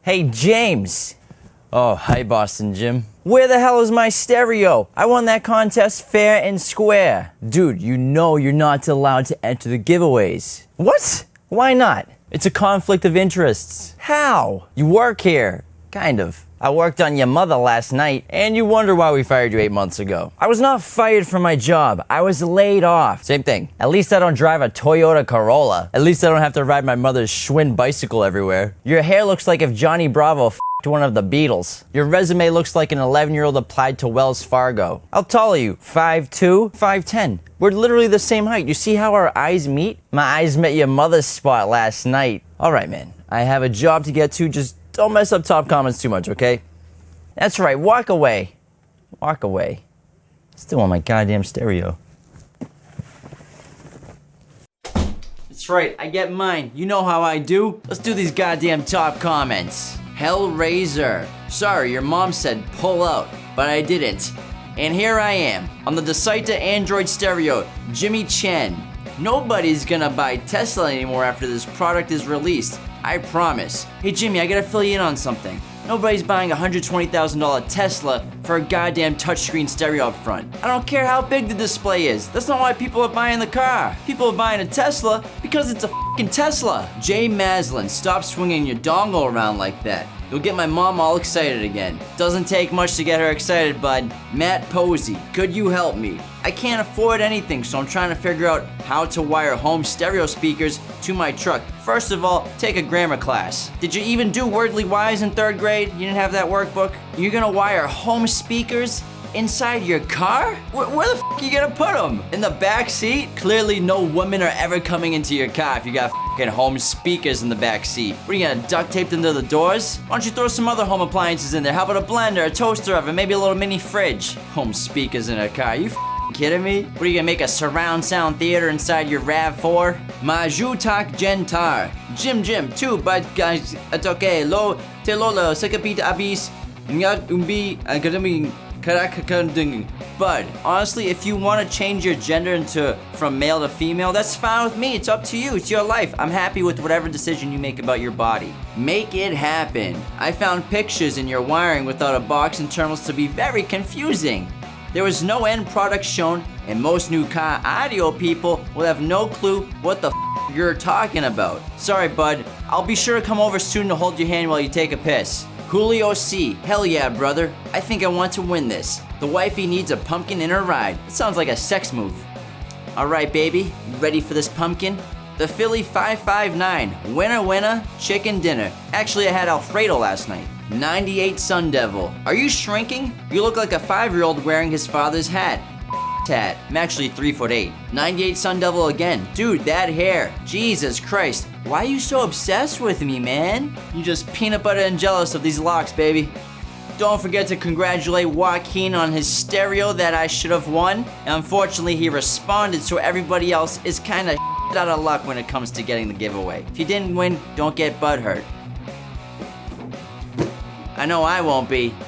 Hey, James. Oh, hi, Boston Jim. Where the hell is my stereo? I won that contest fair and square. Dude, you know you're not allowed to enter the giveaways. What? Why not? It's a conflict of interests. How? You work here. Kind of. I worked on your mother last night, and you wonder why we fired you 8 months ago. I was not fired from my job. I was laid off. Same thing. At least I don't drive a Toyota Corolla. At least I don't have to ride my mother's Schwinn bicycle everywhere. Your hair looks like if Johnny Bravo f***ed one of the Beatles. Your resume looks like an 11-year-old applied to Wells Fargo. How tall are you? 5'2"? 5'10"? We're literally the same height. You see how our eyes meet? My eyes met your mother's spot last night. All right, man. I have a job to get to. Just don't mess up top comments too much, okay? That's right, walk away. Walk away. Still on my goddamn stereo. That's right, I get mine. You know how I do. Let's do these goddamn top comments. Hellraiser. Sorry, your mom said pull out, but I didn't. And here I am, on the Decita Android stereo, Jimmy Chen. Nobody's gonna buy Tesla anymore after this product is released. I promise. Hey Jimmy, I gotta fill you in on something. Nobody's buying a $120,000 Tesla for a goddamn touchscreen stereo up front. I don't care how big the display is. That's not why people are buying the car. People are buying a Tesla because it's a fucking Tesla. Jay Maslin, stop swinging your dongle around like that. You'll get my mom all excited again. Doesn't take much to get her excited, bud. Matt Posey, could you help me? I can't afford anything, so I'm trying to figure out how to wire home stereo speakers to my truck. First of all, take a grammar class. Did you even do wordly wise in 3rd grade? You didn't have that workbook? You're gonna wire home speakers inside your car? Where the f*** are you gonna put them? In the back seat? Clearly no women are ever coming into your car if you got f***ing home speakers in the back seat. What are you gonna duct tape them to the doors? Why don't you throw some other home appliances in there? How about a blender, a toaster oven, maybe a little mini fridge? Home speakers in a car, you kidding me? What are you gonna make a surround sound theater inside your RAV4? Majutak Gentar. Jim, two bad guys, atoke, lo, te lolo, sekapit abis, ngat umbi, agadami, karakakanding. Bud, honestly, if you want to change your gender from male to female, that's fine with me. It's up to you. It's your life. I'm happy with whatever decision you make about your body. Make it happen. I found pictures in your wiring without a box and terminals to be very confusing. There was no end product shown, and most new car audio people will have no clue what the f you're talking about. Sorry, bud. I'll be sure to come over soon to hold your hand while you take a piss. Julio C. Hell yeah, brother. I think I want to win this. The wifey needs a pumpkin in her ride. It sounds like a sex move. Alright, baby. You ready for this pumpkin? The Philly 559. Winner, chicken dinner. Actually, I had Alfredo last night. 98 Sun Devil. Are you shrinking? You look like a 5-year-old wearing his father's hat. Hat. I'm actually 3'8". 98 Sun Devil again. Dude, that hair. Jesus Christ. Why are you so obsessed with me, man? You just peanut butter and jealous of these locks, baby. Don't forget to congratulate Joaquin on his stereo that I should have won. Unfortunately, he responded, so everybody else is kinda out of luck when it comes to getting the giveaway. If you didn't win, don't get butthurt. I know I won't be.